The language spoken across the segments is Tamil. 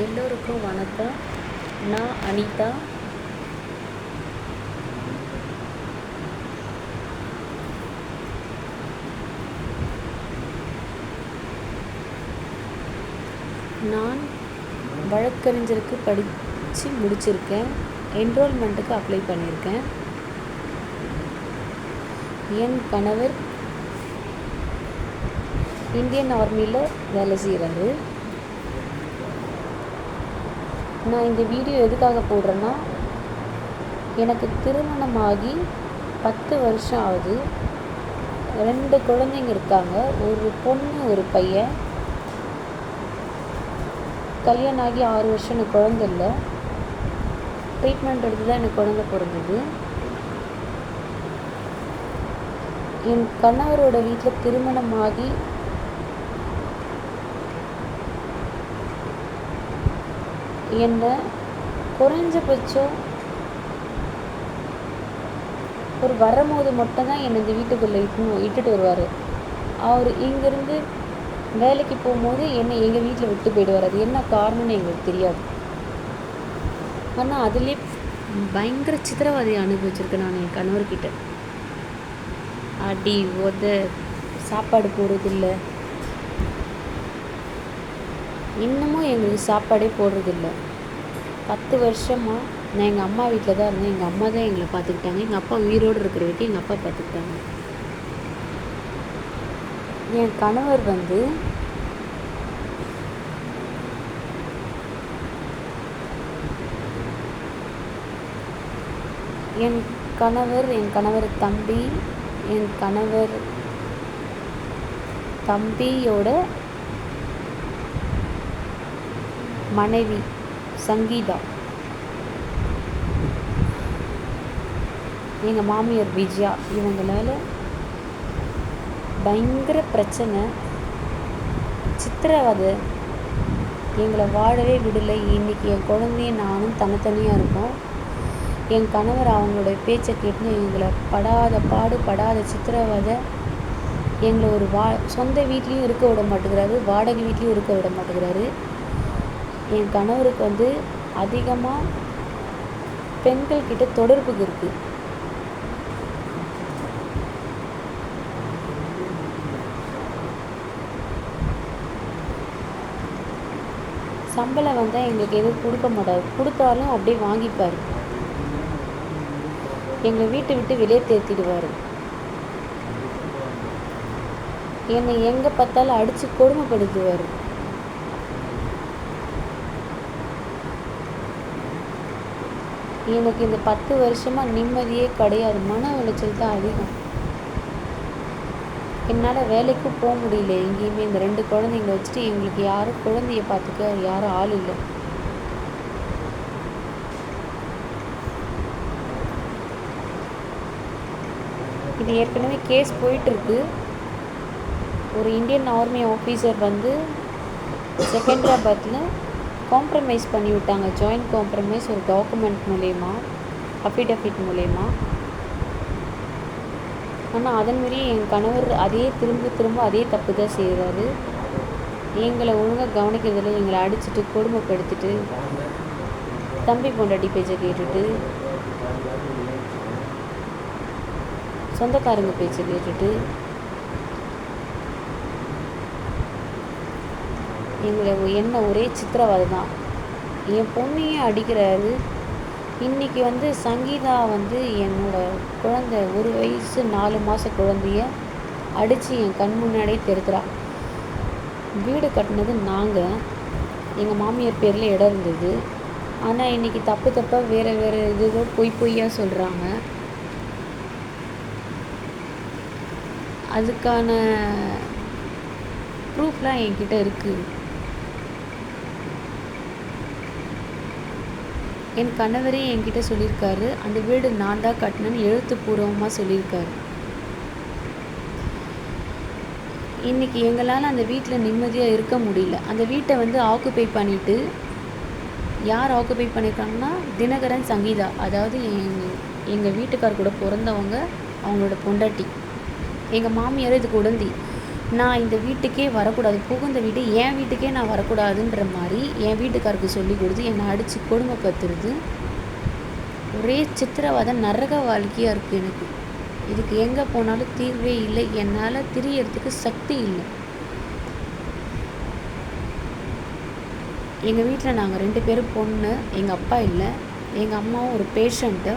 எல்லோருக்கும் வணக்கம். நான் அனிதா. நான் வழக்கறிஞருக்கு படித்து முடிச்சிருக்கேன். என்ரோல்மெண்ட்டுக்கு அப்ளை பண்ணியிருக்கேன். என் கணவர் இந்தியன் ஆர்மியில் வேலை செய்கிறாரு. நான் இந்த வீடியோ எதுக்காக போடுறேன்னா, எனக்கு திருமணமாகி 10 வருஷம் ஆகுது. 2 குழந்தைங்க இருக்காங்க. ஒரு பொண்ணு ஒரு பையன். கல்யாணம் ஆகி 6 வருஷம் எனக்கு குழந்தை இல்லை. ட்ரீட்மெண்ட் எடுத்து தான் எனக்கு குழந்தை பிறந்தது. என் கணவரோட வீட்டில் திருமணமாகி என்னை குறைஞ்சபட்சம் ஒரு வரும்போது மட்டும்தான் என்னை இந்த வீட்டுக்குள்ளே இட்டுட்டு வருவார். அவர் இங்கேருந்து வேலைக்கு போகும்போது என்னை எங்கள் வீட்டில் விட்டு போயிடுவார். அது என்ன காரணம்னு எங்களுக்கு தெரியாது. ஆனால் அதுலேயே பயங்கர சித்திரவதையை அனுபவிச்சிருக்கேன் நான் என் கணவர்கிட்ட. அடி சாப்பாடு போடுறதில்ல, இன்னமும் எங்களுக்கு சாப்பாடே போடுறதில்ல. 10 வருஷமாக நான் எங்கள் அம்மா வீட்டில் தான் இருந்தேன். எங்கள் அம்மா தான் எங்களை பார்த்துக்கிட்டாங்க. எங்கள் அப்பா உயிரோடு இருக்கிற வரைக்கும் எங்கள் அப்பா பார்த்துக்கிட்டாங்க. என் கணவர் என் கணவர் தம்பி, என் கணவர் தம்பியோட மனைவி சங்கீதா, எங்கள் மாமியார் விஜயா, இவங்களால பயங்கர பிரச்சனை, சித்திரவதை, எங்களை வாழவே விடலை. இன்றைக்கி என் குழந்தையும் நானும் தனித்தனியாக இருக்கோம். என் கணவர் அவங்களோட பேச்சை கேட்டுன்னு எங்களை படாத சித்திரவதை, எங்களை ஒரு சொந்த வீட்லேயும் இருக்க விட மாட்டேங்கிறாரு, வாடகை வீட்லேயும் இருக்க விட மாட்டேங்கிறாரு. என் கணவருக்கு அதிகமாக பெண்கள்கிட்ட தொடர்புக்கு இருக்குது. சம்பளம் வந்தால் எங்களுக்கு எதுவும் கொடுக்க மாட்டார். கொடுத்தாலும் அப்படியே வாங்கிப்பார். எங்களை வீட்டை விட்டு வெளியே தேர்த்திடுவார். என்னை எங்கே பார்த்தாலும் அடித்து கொடுமைப்படுத்துவார். எனக்கு இந்த 10 வருஷமாக நிம்மதியே கிடையாது. மன உளைச்சல் தான் அதிகம். என்னால் வேலைக்கும் போக முடியல எங்கேயுமே. இந்த 2 குழந்தைங்களை வச்சுட்டு எங்களுக்கு யாரும் குழந்தைய பார்த்துக்க யாரும் ஆள் இல்லை. இது ஏற்கனவே கேஸ் போயிட்டுருக்கு. ஒரு இந்தியன் ஆர்மி ஆஃபீஸர் செகண்டராபாத்தில் காம்ப்ரமைஸ் பண்ணி விட்டாங்க. ஜாயின்ட் காம்ப்ரமைஸ் ஒரு டாக்குமெண்ட் மூலயமா, அஃபிடவிட் மூலயமா. ஆனால் அதன் மீறி என் கணவர் திரும்ப அதே தப்பு தான் செய்கிறாரு. எங்களை ஒழுங்காக கவனிக்கிறதில்ல. எங்களை அடிச்சுட்டு கொடுமைப்படுத்திட்டு, தம்பி பொண்டாட்டி பேச்சை கேட்டுட்டு, சொந்தக்காரங்க பேச்சை கேட்டுட்டு என்ன ஒரே சித்திரவதை தான். என் பொண்ணையும் அடிக்கிறாரு. இன்றைக்கி சங்கீதா என்னோட குழந்தை 1 வயசு 4 மாத குழந்தைய அடித்து என் கண் முன்னாடியே தெருத்துறா. வீடு கட்டினது நாங்கள், எங்கள் மாமியார் பேரில் இடம் இருந்தது. ஆனால் இன்றைக்கி தப்பாக வேறு இதுதோ பொய்யா சொல்கிறாங்க. அதுக்கான ப்ரூஃப்லாம் என்கிட்ட இருக்குது. என் கணவரே என்கிட்ட சொல்லியிருக்காரு, அந்த வீடு நான் தான் கட்டினேன்னு எழுத்துப்பூர்வமாக சொல்லியிருக்காரு. இன்றைக்கி எங்களால் அந்த வீட்டில் நிம்மதியாக இருக்க முடியல. அந்த வீட்டை ஆக்குப்பை பண்ணிவிட்டு, யார் ஆக்குப்பை பண்ணியிருக்காங்கன்னா தினகரன், சங்கீதா, அதாவது எங்கள் வீட்டுக்கார் கூட பிறந்தவங்க, அவங்களோட பொண்டாட்டி. எங்கள் மாமியார் இதுக்கு உடந்தி. நான் இந்த வீட்டுக்கே வரக்கூடாது, புகுந்த வீடு என் வீட்டுக்கே நான் வரக்கூடாதுன்ற மாதிரி என் வீட்டுக்காருக்கு சொல்லி கொடுத்து என்னை அடித்து கொடுமைப்படுத்துறது. ஒரே சித்திரவதை, நரக வாழ்க்கையாக இருக்குது எனக்கு. இதுக்கு எங்கே போனாலும் தீர்வே இல்லை. என்னால் திரியறதுக்கு சக்தி இல்லை. எங்கள் வீட்டில் நாங்கள் 2 பேரும் பொண்ணு. எங்கள் அப்பா இல்லை. எங்கள் அம்மாவும் ஒரு பேஷண்ட்டு.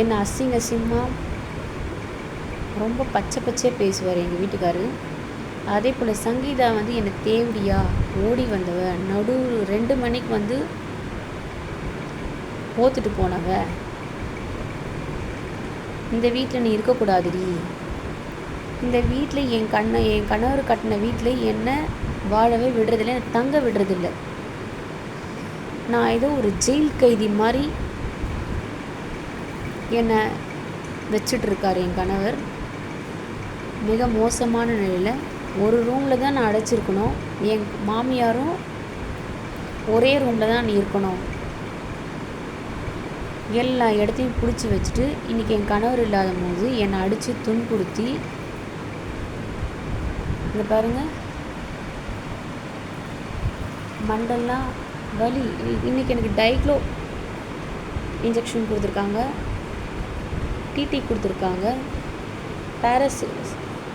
என்னை அசிங்கமாக ரொம்ப பச்சையாக பேசுவார் எங்கள் வீட்டுக்காரு. அதே போல் சங்கீதா வந்து என்னை தேவடியா ஓடி வந்தவ, 2 மணிக்கு வந்து போத்துட்டு போனவ, இந்த வீட்டில் நீ இருக்கக்கூடாதுடி, இந்த வீட்டில் என் கணவர் கட்டின வீட்டில் என்னை வாழவே விடுறதில்லை, என்னை தங்க விடுறதில்லை. நான் ஏதோ ஒரு ஜெயில் கைதி மாதிரி என்னை வச்சிட்ருக்கார் என் கணவர். மிக மோசமான நிலையில் ஒரு ரூமில் தான் நான் அடைச்சிருக்கணும். என் மாமியாரும் ஒரே ரூமில் தான் நீ இருக்கணும். எல்லா இடத்தையும் பிடிச்சி வச்சுட்டு இன்றைக்கி என் கணவர் இல்லாத போது என்னை அடித்து துன்புறுத்தி, இங்கே பாருங்கள் மண்டெல்லாம் வலி. இன்றைக்கி எனக்கு டைக்ளோ இன்ஜெக்ஷன் கொடுத்துருக்காங்க, டிடி கொடுத்துருக்காங்க,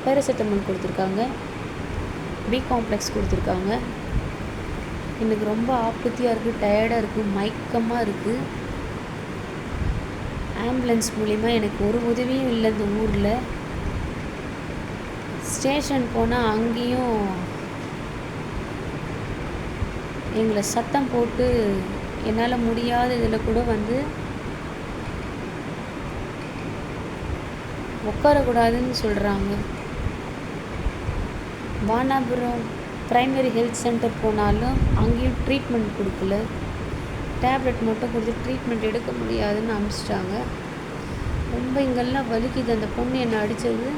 பேராசிட்டமால் கொடுத்துருக்காங்க, பி காம்ப்ளெக்ஸ் கொடுத்துருக்காங்க. எனக்கு ரொம்ப ஆபத்தியாக இருக்குது, டயர்டாக இருக்குது, மயக்கமாக இருக்குது. ஆம்புலன்ஸ் மூலிமா எனக்கு ஒரு உதவியும் இல்லை இந்த ஊரில். ஸ்டேஷன் போனால் அங்கேயும் எங்களை சத்தம் போட்டு என்னால் முடியாத இதில் கூட வந்து உட்காரக்கூடாதுன்னு சொல்கிறாங்க. வானாபுரம் ப்ரைமரி ஹெல்த் சென்டர் போனாலும் அங்கேயும் ட்ரீட்மெண்ட் கொடுக்கல, டேப்லெட் மட்டும் கொடுத்து ட்ரீட்மெண்ட் எடுக்க முடியாதுன்னு அனுப்பிச்சிட்டாங்க. ரொம்ப இங்கெல்லாம் வலிக்குது. அந்த பொண்ணு என்னை அடித்தது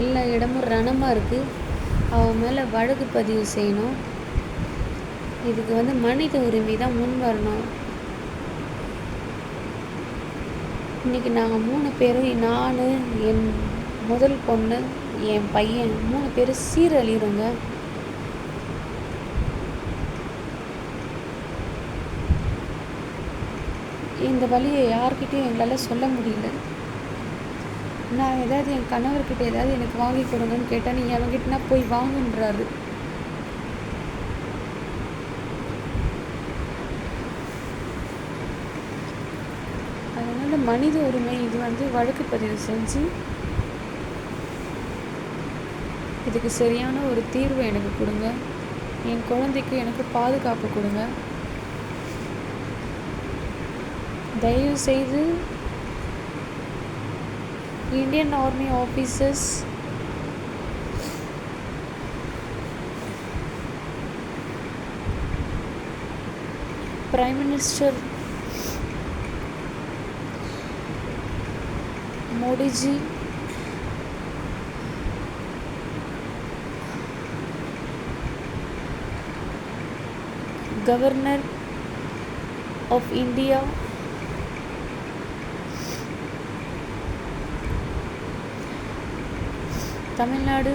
எல்லா இடமும் ரணமாக இருக்குது. அவன் மேலே வழக்கு பதிவு செய்யணும். இதுக்கு வந்து மனித உரிமை தான் முன் வரணும். இன்றைக்கி நாங்கள் 3 பேரும், நான், என் முதல் பொண்ணு, என் பையன் 3 பேரும் சீரழிகிறோங்க. இந்த வழியை யார்கிட்டையும் எங்களால் சொல்ல முடியல. நான் ஏதாவது என் கணவர்கிட்ட ஏதாவது எனக்கு வாங்கி கொடுங்கன்னு கேட்டால் நீங்கள் அவங்ககிட்டனா போய் வாங்குன்றாரு. அதனால் மனித உரிமை இது வந்து வழக்கு பதிவு செஞ்சு இதுக்கு சரியான ஒரு தீர்வு எனக்கு கொடுங்க. என் குழந்தைக்கு எனக்கு பாதுகாப்பு கொடுங்க. தயவு செய்து Indian army officers, prime minister Modi ji, governor of India, Tamil Nadu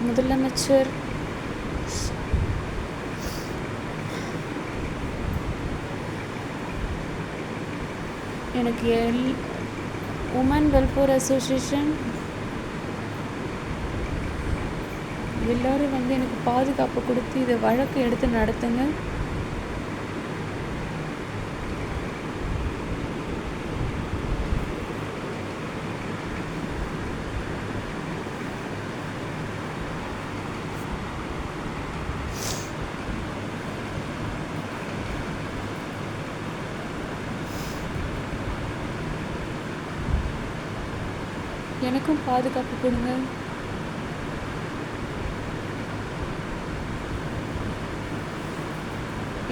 முதலமைச்சர், எனக்கு உமன் வெல்ஃபேர் அசோசியேஷன் எல்லோரும் வந்து எனக்கு பாதுகாப்பு கொடுத்து இதை வழக்கு எடுத்து நடத்துங்க. எனக்கும் பாதுகாப்பு கொடுங்க.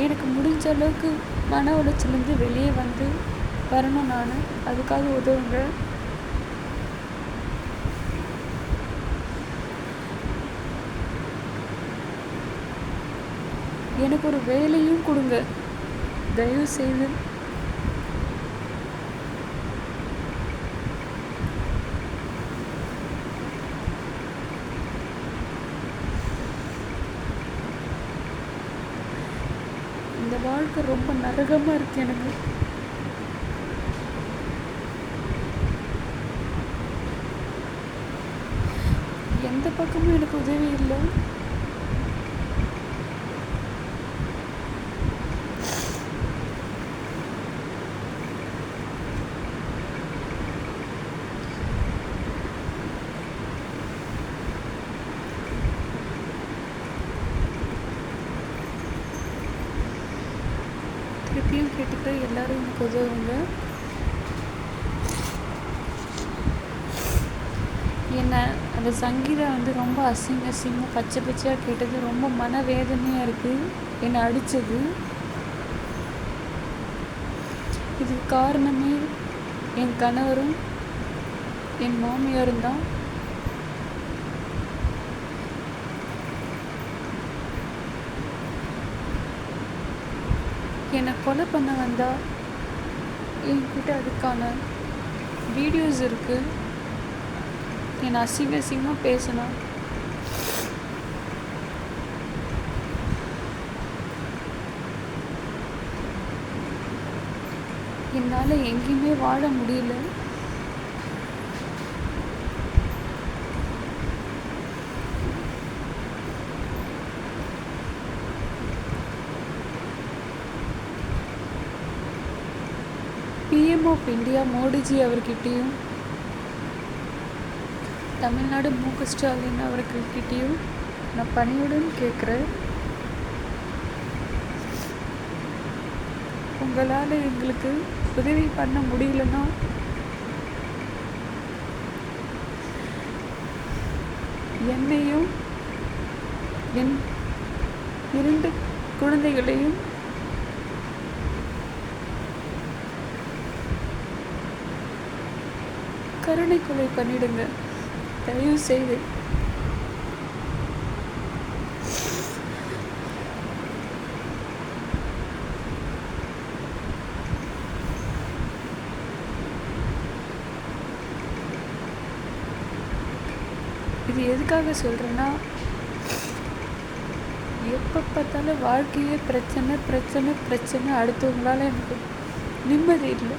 எனக்கு முடிஞ்ச அளவுக்கு மன உளைச்சலேருந்து வெளியே வந்து வரணும். நான் அதுக்காக உதவுங்க. எனக்கு ஒரு வேலையும் கொடுங்க. தயவு செய்து இந்த வாழ்க்கை ரொம்ப நரகமாக இருக்கு எனக்கு. எந்த பக்கமும் எனக்கு உதவி இல்லை. திருப்பியும் கேட்டுக்க, எல்லாரும் எனக்கு உதவுங்க. என்னை அந்த சங்கீதா வந்து ரொம்ப அசிங்கமாக பச்சை பச்சையாக கேட்டது ரொம்ப மனவேதனையாக இருக்குது. என்னை அடித்தது இதுக்கு காரணமே என் கணவரும் என் மாமியாரும் தான். என்னை கொலை பண்ண வந்தா என்கிட்ட அதுக்கான வீடியோஸ் இருக்குது. என்னை அசிங்கமாக பேசினா என்னால் எங்கேயுமே வாழ முடியல. பிஎம் ஆஃப் இந்தியா மோடிஜி அவர்கிட்டையும் தமிழ்நாடு மு.க. ஸ்டாலின் அவர்கள்கிட்டையும் நான் பணியுடன் கேட்குறேன், உங்களால் எங்களுக்கு உதவி பண்ண முடியலன்னா என்னையும் என் 2 குழந்தைகளையும் கருணை கொலை பண்ணிடுங்க தயவு செய்து. இது எதுக்காக சொல்கிறேன்னா, எப்போ பார்த்தாலும் வாழ்க்கையே பிரச்சனை பிரச்சனை பிரச்சனை. அடுத்தவங்களால எனக்கு நிம்மதி இல்லை.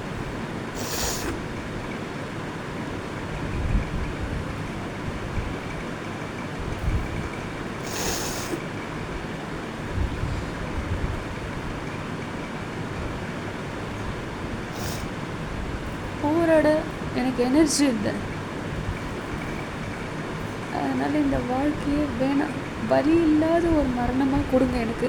போராட எனக்கு எனர்ஜி இல்லை. அதனால் இந்த வாழ்க்கையே வேணாம், வலி இல்லாத ஒரு மரணமாக கொடுங்க எனக்கு.